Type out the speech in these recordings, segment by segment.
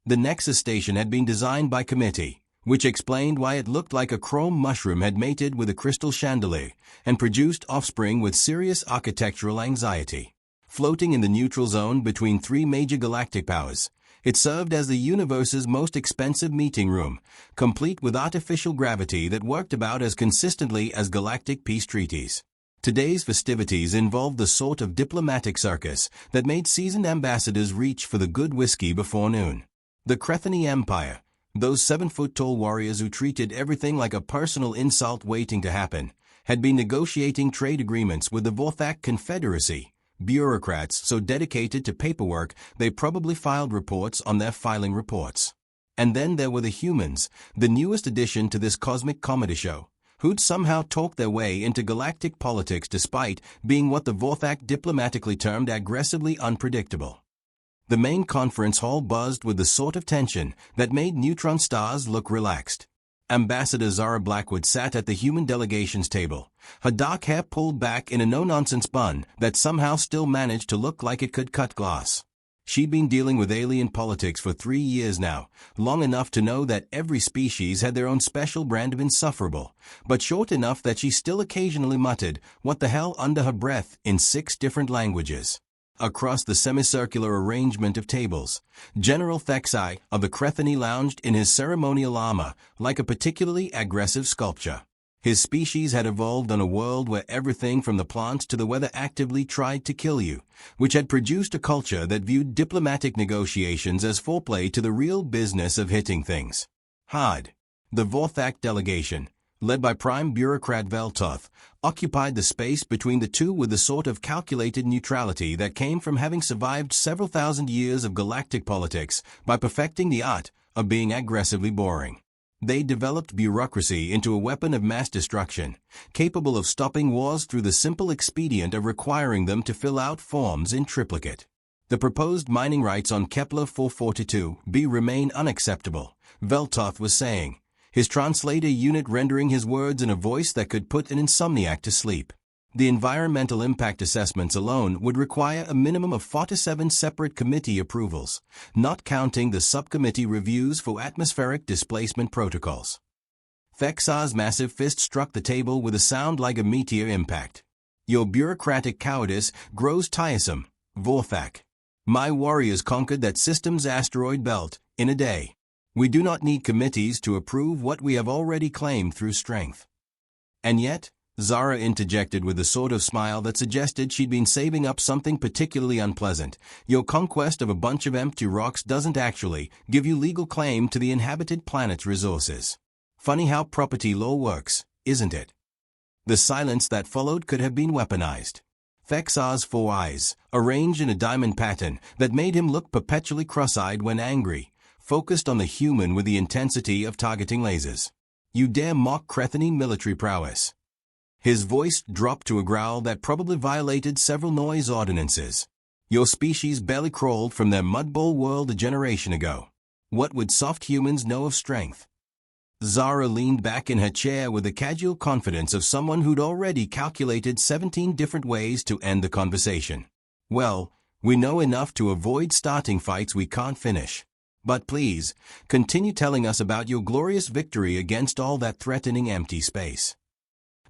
The Nexus station had been designed by committee, which explained why it looked like a chrome mushroom had mated with a crystal chandelier and produced offspring with serious architectural anxiety. Floating in the neutral zone between three major galactic powers, it served as the universe's most expensive meeting room, complete with artificial gravity that worked about as consistently as galactic peace treaties. Today's festivities involved the sort of diplomatic circus that made seasoned ambassadors reach for the good whiskey before noon. The Crethany Empire, those 7-foot-tall warriors who treated everything like a personal insult waiting to happen, had been negotiating trade agreements with the Vorthak Confederacy, bureaucrats so dedicated to paperwork they probably filed reports on their filing reports. And then there were the humans, the newest addition to this cosmic comedy show, who'd somehow talked their way into galactic politics despite being what the Vorthak diplomatically termed aggressively unpredictable. The main conference hall buzzed with the sort of tension that made neutron stars look relaxed. Ambassador Zara Blackwood sat at the human delegations table, her dark hair pulled back in a no-nonsense bun that somehow still managed to look like it could cut glass. She'd been dealing with alien politics for 3 years now, long enough to know that every species had their own special brand of insufferable, but short enough that she still occasionally muttered, "What the hell?" under her breath in 6 different languages. Across the semicircular arrangement of tables, General Thexai of the Crethany lounged in his ceremonial armor like a particularly aggressive sculpture. His species had evolved on a world where everything from the plants to the weather actively tried to kill you, which had produced a culture that viewed diplomatic negotiations as foreplay to the real business of hitting things hard. The Vorthak delegation, led by Prime Bureaucrat Veltoth, occupied the space between the two with the sort of calculated neutrality that came from having survived several thousand years of galactic politics by perfecting the art of being aggressively boring. They developed bureaucracy into a weapon of mass destruction, capable of stopping wars through the simple expedient of requiring them to fill out forms in triplicate. The proposed mining rights on Kepler 442b remain unacceptable, Veltoth was saying, his translator unit rendering his words in a voice that could put an insomniac to sleep. The environmental impact assessments alone would require a minimum of 47 separate committee approvals, not counting the subcommittee reviews for atmospheric displacement protocols. Thexar's massive fist struck the table with a sound like a meteor impact. Your bureaucratic cowardice grows tiresome, Vorthak. My warriors conquered that system's asteroid belt in a day. We do not need committees to approve what we have already claimed through strength. And yet, Zara interjected with a sort of smile that suggested she'd been saving up something particularly unpleasant. Your conquest of a bunch of empty rocks doesn't actually give you legal claim to the inhabited planet's resources. Funny how property law works, isn't it? The silence that followed could have been weaponized. Thexar's 4 eyes, arranged in a diamond pattern that made him look perpetually cross-eyed when angry, focused on the human with the intensity of targeting lasers. You dare mock Crethany military prowess? His voice dropped to a growl that probably violated several noise ordinances. Your species barely crawled from their mudbowl world a generation ago. What would soft humans know of strength? Zara leaned back in her chair with the casual confidence of someone who'd already calculated 17 different ways to end the conversation. Well, we know enough to avoid starting fights we can't finish. But please, continue telling us about your glorious victory against all that threatening empty space.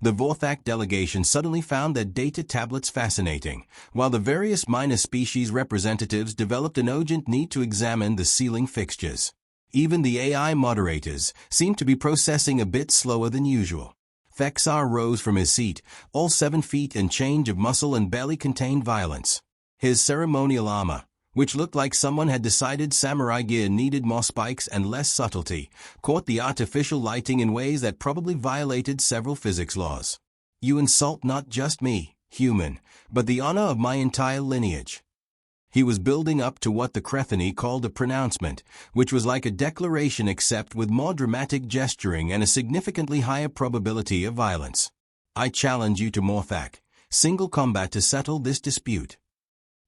The Vorthak delegation suddenly found their data tablets fascinating, while the various minor species representatives developed an urgent need to examine the ceiling fixtures. Even the AI moderators seemed to be processing a bit slower than usual. Thexar rose from his seat, all 7 feet and change of muscle and barely contained violence. His ceremonial armor, which looked like someone had decided samurai gear needed more spikes and less subtlety, caught the artificial lighting in ways that probably violated several physics laws. You insult not just me, human, but the honor of my entire lineage. He was building up to what the Crethany called a pronouncement, which was like a declaration except with more dramatic gesturing and a significantly higher probability of violence. I challenge you to Morthak, single combat to settle this dispute.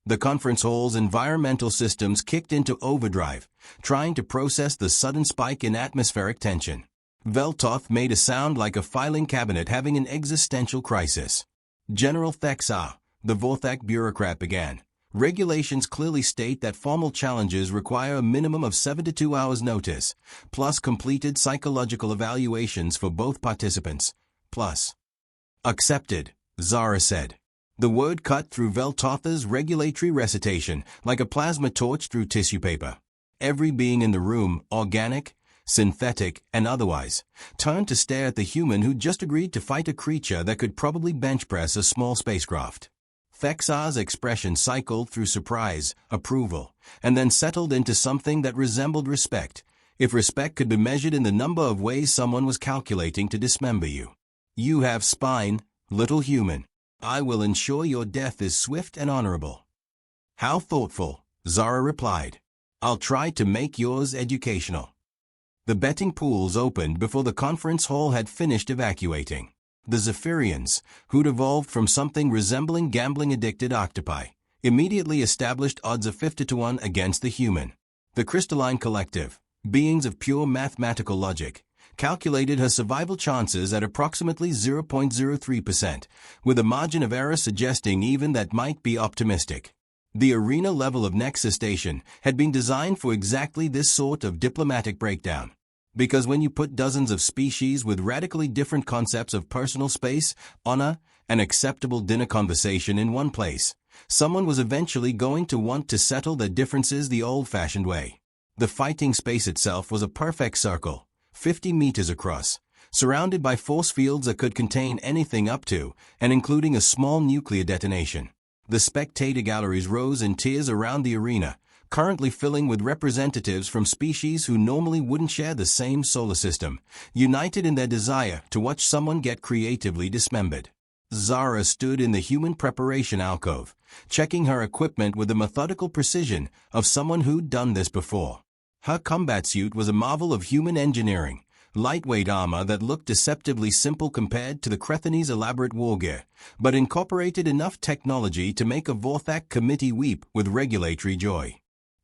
The conference hall's environmental systems kicked into overdrive, trying to process the sudden spike in atmospheric tension. Veltoth made a sound like a filing cabinet having an existential crisis. General Thexar, the Vorthak bureaucrat began, Regulations clearly state that formal challenges require a minimum of 72 hours notice, plus completed psychological evaluations for both participants, plus. Accepted, Zara said. The word cut through Veltotha's regulatory recitation like a plasma torch through tissue paper. Every being in the room, organic, synthetic, and otherwise, turned to stare at the human who just agreed to fight a creature that could probably bench press a small spacecraft. Thexar's expression cycled through surprise, approval, and then settled into something that resembled respect, if respect could be measured in the number of ways someone was calculating to dismember you. You have spine, little human. I will ensure your death is swift and honorable. How thoughtful, Zara replied. I'll try to make yours educational. The betting pools opened before the conference hall had finished evacuating. The Zephyrians, who'd evolved from something resembling gambling-addicted octopi, immediately established odds of 50-1 against the human. The crystalline collective, beings of pure mathematical logic, calculated her survival chances at approximately 0.03%, with a margin of error suggesting even that might be optimistic. The arena level of Nexus Station had been designed for exactly this sort of diplomatic breakdown. Because when you put dozens of species with radically different concepts of personal space, honor, and acceptable dinner conversation in one place, someone was eventually going to want to settle their differences the old-fashioned way. The fighting space itself was a perfect circle, 50 meters across, surrounded by force fields that could contain anything up to and including a small nuclear detonation. The spectator galleries rose in tiers around the arena, currently filling with representatives from species who normally wouldn't share the same solar system, united in their desire to watch someone get creatively dismembered. Zara stood in the human preparation alcove, checking her equipment with the methodical precision of someone who'd done this before. Her combat suit was a marvel of human engineering, lightweight armor that looked deceptively simple compared to the Crethanese elaborate war gear, but incorporated enough technology to make a Vorthak committee weep with regulatory joy.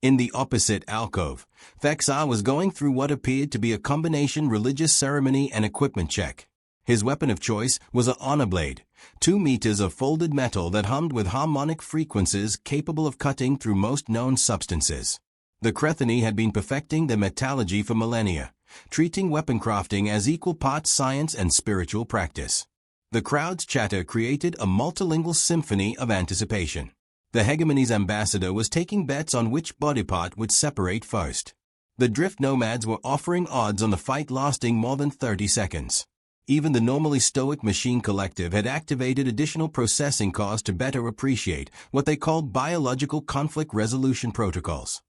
In the opposite alcove, Thexar was going through what appeared to be a combination religious ceremony and equipment check. His weapon of choice was an honor blade, 2 meters of folded metal that hummed with harmonic frequencies capable of cutting through most known substances. The Crethani had been perfecting their metallurgy for millennia, treating weapon crafting as equal parts science and spiritual practice. The crowd's chatter created a multilingual symphony of anticipation. The hegemon's ambassador was taking bets on which body part would separate first. The drift nomads were offering odds on the fight lasting more than 30 seconds. Even the normally stoic machine collective had activated additional processing costs to better appreciate what they called biological conflict resolution protocols.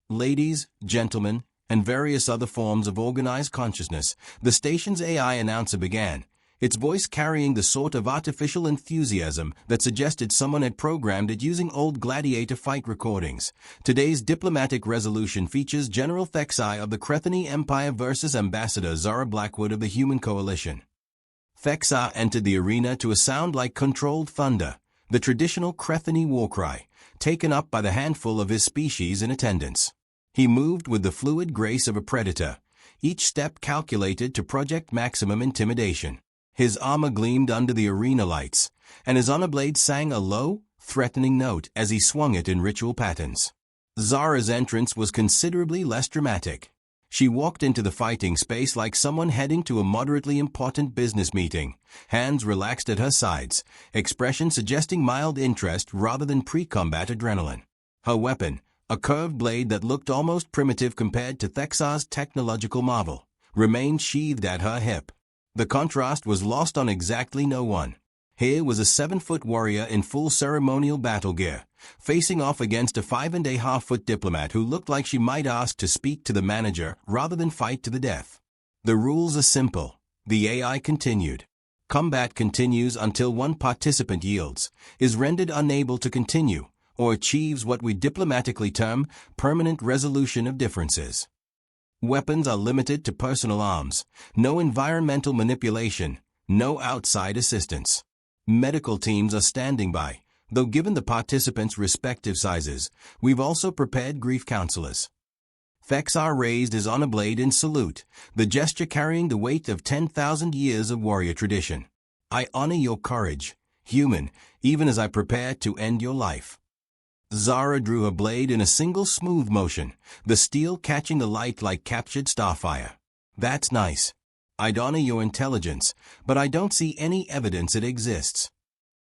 Ladies, gentlemen, and various other forms of organized consciousness, the station's AI announcer began, its voice carrying the sort of artificial enthusiasm that suggested someone had programmed it using old gladiator fight recordings. Today's diplomatic resolution features General Thexai of the Crethani Empire versus Ambassador Zara Blackwood of the Human Coalition. Thexai entered the arena to a sound like controlled thunder, the traditional Crethani war cry, taken up by the handful of his species in attendance. He moved with the fluid grace of a predator, each step calculated to project maximum intimidation. His armor gleamed under the arena lights, and his honor blade sang a low, threatening note as he swung it in ritual patterns. Zara's entrance was considerably less dramatic. She walked into the fighting space like someone heading to a moderately important business meeting, hands relaxed at her sides, expression suggesting mild interest rather than pre-combat adrenaline. Her weapon, a curved blade that looked almost primitive compared to Thexar's technological marvel, remained sheathed at her hip. The contrast was lost on exactly no one. Here was a 7-foot warrior in full ceremonial battle gear, facing off against a 5.5-foot diplomat who looked like she might ask to speak to the manager rather than fight to the death. The rules are simple, the AI continued. Combat continues until one participant yields, is rendered unable to continue, or achieves what we diplomatically term permanent resolution of differences. Weapons are limited to personal arms, no environmental manipulation, no outside assistance. Medical teams are standing by, though given the participants' respective sizes, we've also prepared grief counselors. Thexar raised his honor blade in salute, the gesture carrying the weight of 10,000 years of warrior tradition. I honor your courage, human, even as I prepare to end your life. Zara drew her blade in a single smooth motion, the steel catching the light like captured starfire. "That's nice. I'd honor your intelligence, but I don't see any evidence it exists."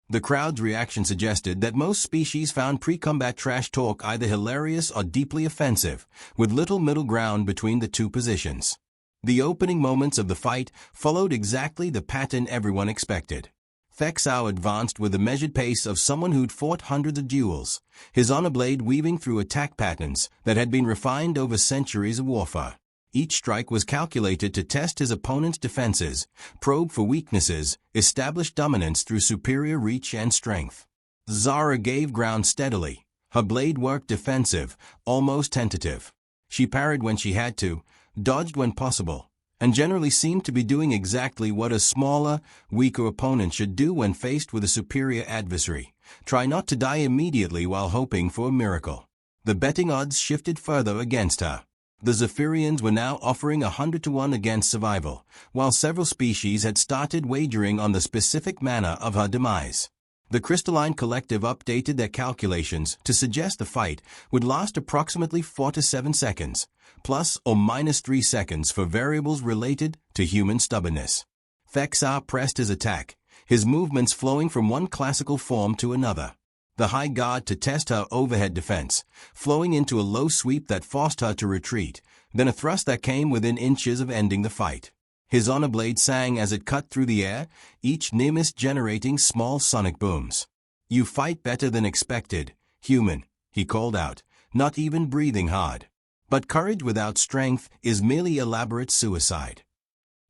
The crowd's reaction suggested that most species found pre-combat trash talk either hilarious or deeply offensive, with little middle ground between the two positions. The opening moments of the fight followed exactly the pattern everyone expected. Thexao advanced with the measured pace of someone who'd fought hundreds of duels, his honor blade weaving through attack patterns that had been refined over centuries of warfare. Each strike was calculated to test his opponent's defenses, probe for weaknesses, establish dominance through superior reach and strength. Zara gave ground steadily. Her blade worked defensive, almost tentative. She parried when she had to, dodged when possible, and generally seemed to be doing exactly what a smaller, weaker opponent should do when faced with a superior adversary: try not to die immediately while hoping for a miracle. The betting odds shifted further against her. The Zephyrians were now offering 100-to-1 against survival, while several species had started wagering on the specific manner of her demise. The Crystalline Collective updated their calculations to suggest the fight would last approximately 4 to 7 seconds, plus or minus 3 seconds for variables related to human stubbornness. Thexar pressed his attack, his movements flowing from one classical form to another. The high guard to test her overhead defense, flowing into a low sweep that forced her to retreat, then a thrust that came within inches of ending the fight. His honor blade sang as it cut through the air, each nimbus generating small sonic booms. "You fight better than expected, human," he called out, not even breathing hard. "But courage without strength is merely elaborate suicide."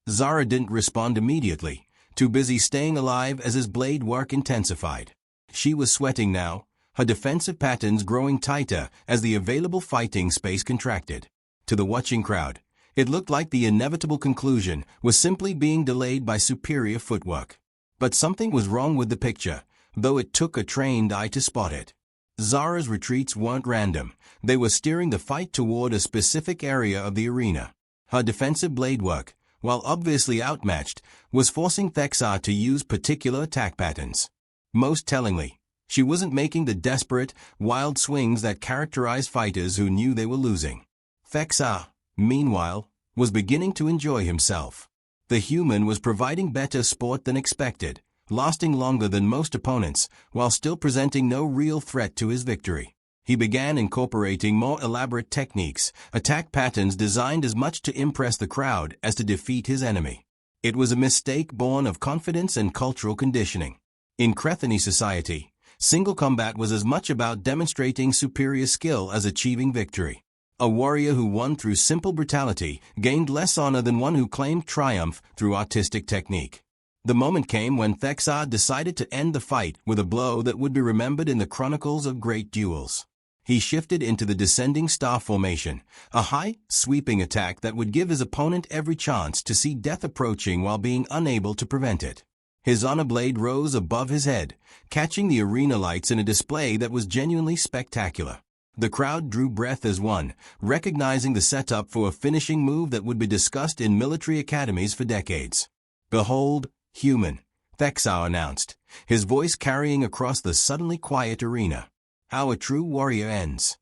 Zara didn't respond immediately, too busy staying alive as his blade work intensified. She was sweating now, her defensive patterns growing tighter as the available fighting space contracted. To the watching crowd, it looked like the inevitable conclusion was simply being delayed by superior footwork. But something was wrong with the picture, though it took a trained eye to spot it. Zara's retreats weren't random. They were steering the fight toward a specific area of the arena. Her defensive blade work, while obviously outmatched, was forcing Thexar to use particular attack patterns. Most tellingly, she wasn't making the desperate, wild swings that characterize fighters who knew they were losing. Thexar, meanwhile, was beginning to enjoy himself. The human was providing better sport than expected, lasting longer than most opponents, while still presenting no real threat to his victory. He began incorporating more elaborate techniques, attack patterns designed as much to impress the crowd as to defeat his enemy. It was a mistake born of confidence and cultural conditioning. In Crethany society, single combat was as much about demonstrating superior skill as achieving victory. A warrior who won through simple brutality gained less honor than one who claimed triumph through artistic technique. The moment came when Thexar decided to end the fight with a blow that would be remembered in the chronicles of great duels. He shifted into the descending star formation, a high, sweeping attack that would give his opponent every chance to see death approaching while being unable to prevent it. His honor blade rose above his head, catching the arena lights in a display that was genuinely spectacular. The crowd drew breath as one, recognizing the setup for a finishing move that would be discussed in military academies for decades. "Behold, human," Thexar announced, his voice carrying across the suddenly quiet arena. "How a true warrior ends."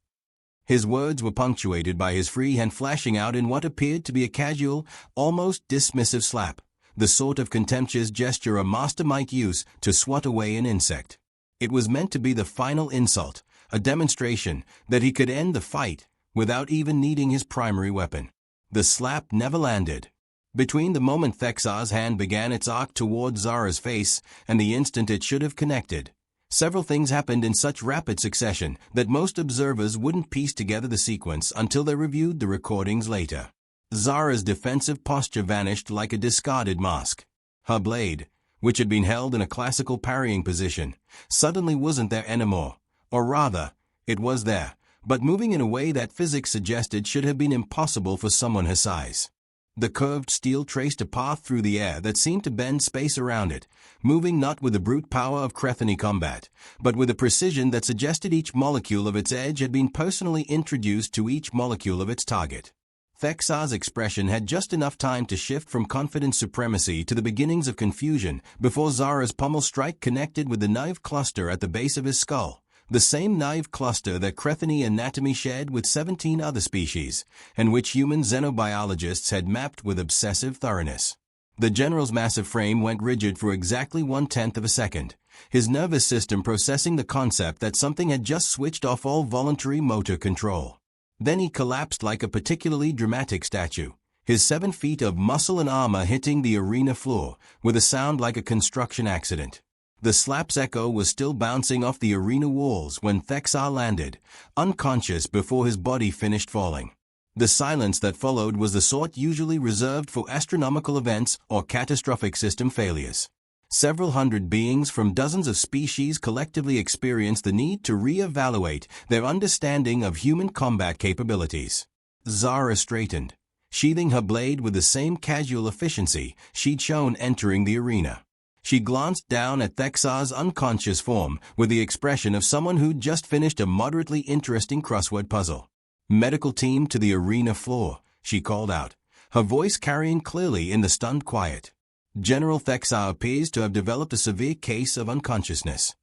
His words were punctuated by his free hand flashing out in what appeared to be a casual, almost dismissive slap, the sort of contemptuous gesture a master might use to swat away an insect. It was meant to be the final insult, a demonstration that he could end the fight without even needing his primary weapon. The slap never landed. Between the moment Thexar's hand began its arc toward Zara's face and the instant it should have connected, several things happened in such rapid succession that most observers wouldn't piece together the sequence until they reviewed the recordings later. Zara's defensive posture vanished like a discarded mask. Her blade, which had been held in a classical parrying position, suddenly wasn't there anymore. Or rather, it was there, but moving in a way that physics suggested should have been impossible for someone her size. The curved steel traced a path through the air that seemed to bend space around it, moving not with the brute power of Crethany combat, but with a precision that suggested each molecule of its edge had been personally introduced to each molecule of its target. Thexar's expression had just enough time to shift from confident supremacy to the beginnings of confusion before Zara's pommel strike connected with the nerve cluster at the base of his skull, The same naive cluster that Crethony anatomy shared with 17 other species, and which human xenobiologists had mapped with obsessive thoroughness. The general's massive frame went rigid for exactly 1/10 of a second, his nervous system processing the concept that something had just switched off all voluntary motor control. Then he collapsed like a particularly dramatic statue, his 7 feet of muscle and armor hitting the arena floor, with a sound like a construction accident. The slap's echo was still bouncing off the arena walls when Thexar landed, unconscious before his body finished falling. The silence that followed was the sort usually reserved for astronomical events or catastrophic system failures. Several hundred beings from dozens of species collectively experienced the need to re-evaluate their understanding of human combat capabilities. Zara straightened, sheathing her blade with the same casual efficiency she'd shown entering the arena. She glanced down at Thexar's unconscious form with the expression of someone who'd just finished a moderately interesting crossword puzzle. "Medical team to the arena floor," she called out, her voice carrying clearly in the stunned quiet. General Thexar appears to have developed a severe case of unconsciousness.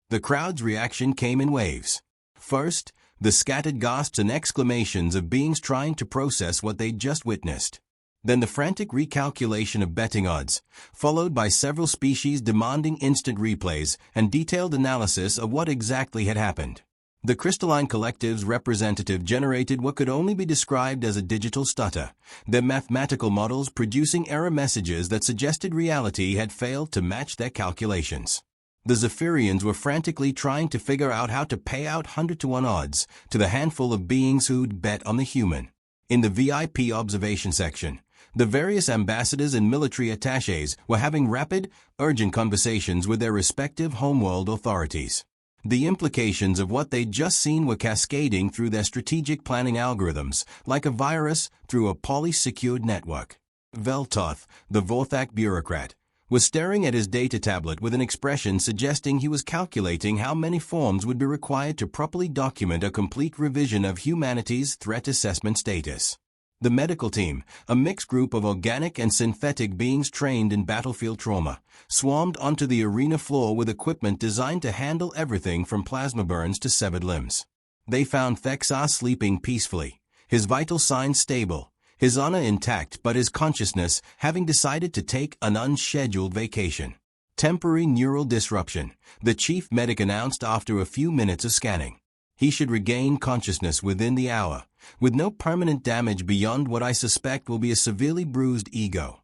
The crowd's reaction came in waves. First, the scattered gasps and exclamations of beings trying to process what they'd just witnessed. Then the frantic recalculation of betting odds, followed by several species demanding instant replays and detailed analysis of what exactly had happened. The crystalline collective's representative generated what could only be described as a digital stutter, their mathematical models producing error messages that suggested reality had failed to match their calculations. The Zephyrians were frantically trying to figure out how to pay out 100-to-1 odds to the handful of beings who'd bet on the human. In the VIP observation section, the various ambassadors and military attachés were having rapid, urgent conversations with their respective homeworld authorities. The implications of what they'd just seen were cascading through their strategic planning algorithms, like a virus through a poly-secured network. Veltoth, the Vorthak bureaucrat, was staring at his data tablet with an expression suggesting he was calculating how many forms would be required to properly document a complete revision of humanity's threat assessment status. The medical team, a mixed group of organic and synthetic beings trained in battlefield trauma, swarmed onto the arena floor with equipment designed to handle everything from plasma burns to severed limbs. They found Thexar sleeping peacefully, his vital signs stable, his honor intact but his consciousness having decided to take an unscheduled vacation. Temporary neural disruption, the chief medic announced after a few minutes of scanning. He should regain consciousness within the hour, with no permanent damage beyond what I suspect will be a severely bruised ego.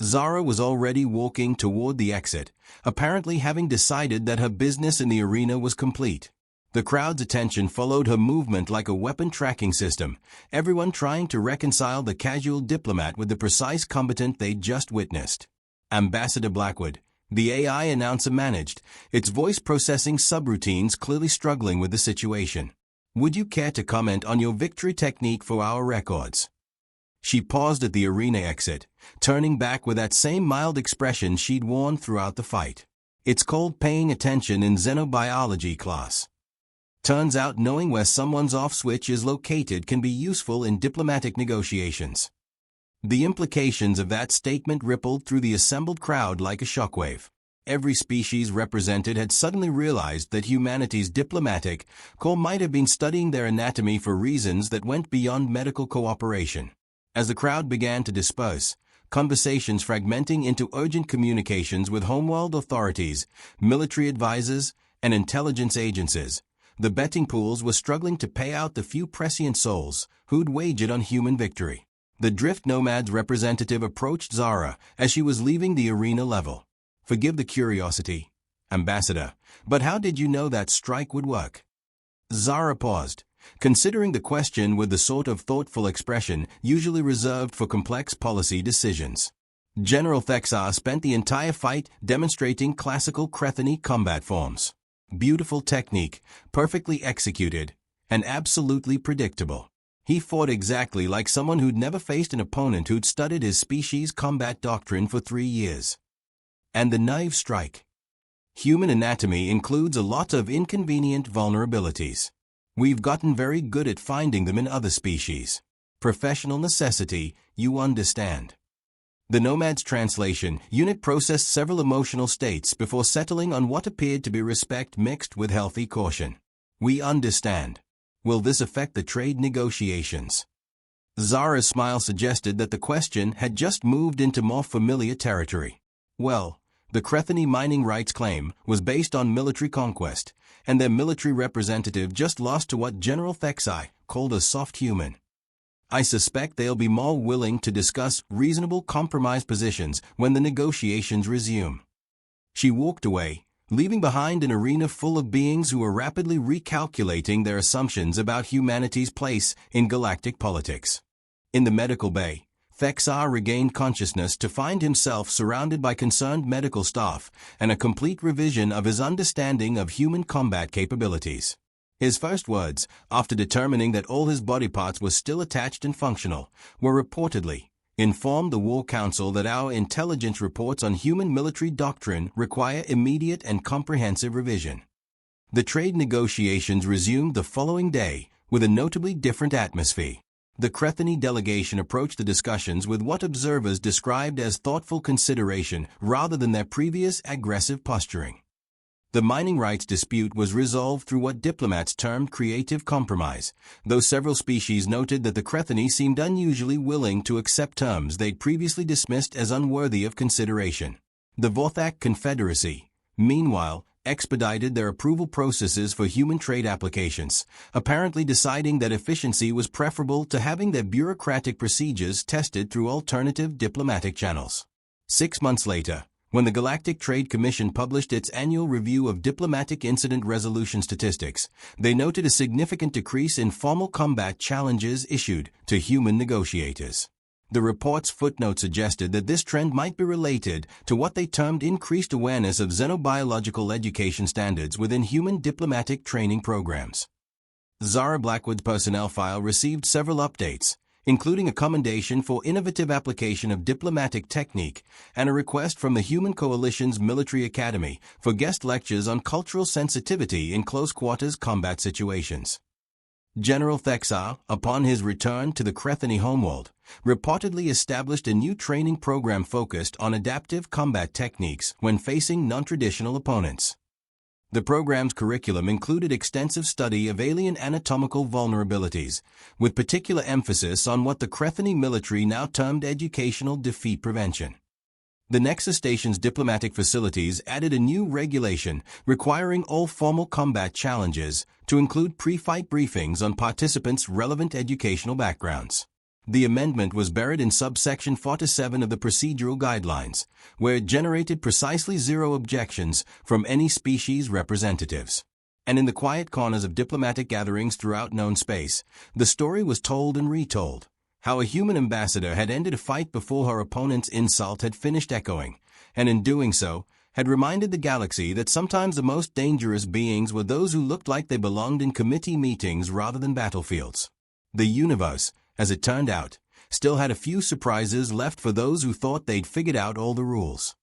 Zara was already walking toward the exit, apparently having decided that her business in the arena was complete. The crowd's attention followed her movement like a weapon tracking system, everyone trying to reconcile the casual diplomat with the precise combatant they'd just witnessed. Ambassador Blackwood, the AI announcer managed, its voice processing subroutines clearly struggling with the situation. "Would you care to comment on your victory technique for our records?" She paused at the arena exit, turning back with that same mild expression she'd worn throughout the fight. "It's called paying attention in xenobiology class. Turns out knowing where someone's off switch is located can be useful in diplomatic negotiations." The implications of that statement rippled through the assembled crowd like a shockwave. Every species represented had suddenly realized that humanity's diplomatic corps might have been studying their anatomy for reasons that went beyond medical cooperation. As the crowd began to disperse, conversations fragmenting into urgent communications with homeworld authorities, military advisors, and intelligence agencies, the betting pools were struggling to pay out the few prescient souls who'd wagered on human victory. The Drift Nomad's representative approached Zara as she was leaving the arena level. "Forgive the curiosity, Ambassador, but how did you know that strike would work?" Zara paused, considering the question with the sort of thoughtful expression usually reserved for complex policy decisions. General Thexar spent the entire fight demonstrating classical Crethony combat forms. Beautiful technique, perfectly executed, and absolutely predictable. He fought exactly like someone who'd never faced an opponent who'd studied his species' combat doctrine for 3 years. And the knife strike. Human anatomy includes a lot of inconvenient vulnerabilities. We've gotten very good at finding them in other species. Professional necessity, you understand. The Nomad's translation unit processed several emotional states before settling on what appeared to be respect mixed with healthy caution. We understand. Will this affect the trade negotiations? Zara's smile suggested that the question had just moved into more familiar territory. Well, the Crethany mining rights claim was based on military conquest, and their military representative just lost to what General Thexai called a soft human. I suspect they'll be more willing to discuss reasonable compromise positions when the negotiations resume. She walked away, leaving behind an arena full of beings who were rapidly recalculating their assumptions about humanity's place in galactic politics. In the medical bay, Thexar regained consciousness to find himself surrounded by concerned medical staff and a complete revision of his understanding of human combat capabilities. His first words, after determining that all his body parts were still attached and functional, were reportedly, "Inform the War Council that our intelligence reports on human military doctrine require immediate and comprehensive revision." The trade negotiations resumed the following day with a notably different atmosphere. The Crethany delegation approached the discussions with what observers described as thoughtful consideration rather than their previous aggressive posturing. The mining rights dispute was resolved through what diplomats termed creative compromise, though several species noted that the Crethany seemed unusually willing to accept terms they'd previously dismissed as unworthy of consideration. The Vorthak Confederacy, meanwhile, expedited their approval processes for human trade applications, apparently deciding that efficiency was preferable to having their bureaucratic procedures tested through alternative diplomatic channels. 6 months later, when the Galactic Trade Commission published its annual review of diplomatic incident resolution statistics, they noted a significant decrease in formal combat challenges issued to human negotiators. The report's footnote suggested that this trend might be related to what they termed increased awareness of xenobiological education standards within human diplomatic training programs. Zara Blackwood's personnel file received several updates, including a commendation for innovative application of diplomatic technique and a request from the Human Coalition's Military Academy for guest lectures on cultural sensitivity in close-quarters combat situations. General Thexar, upon his return to the Crethany homeworld, reportedly established a new training program focused on adaptive combat techniques when facing non-traditional opponents. The program's curriculum included extensive study of alien anatomical vulnerabilities, with particular emphasis on what the Crethany military now termed educational defeat prevention. The Nexus station's diplomatic facilities added a new regulation requiring all formal combat challenges to include pre-fight briefings on participants' relevant educational backgrounds. The amendment was buried in subsection 47 of the procedural guidelines, where it generated precisely 0 objections from any species representatives. And in the quiet corners of diplomatic gatherings throughout known space, the story was told and retold. How a human ambassador had ended a fight before her opponent's insult had finished echoing, and in doing so, had reminded the galaxy that sometimes the most dangerous beings were those who looked like they belonged in committee meetings rather than battlefields. The universe, as it turned out, still had a few surprises left for those who thought they'd figured out all the rules.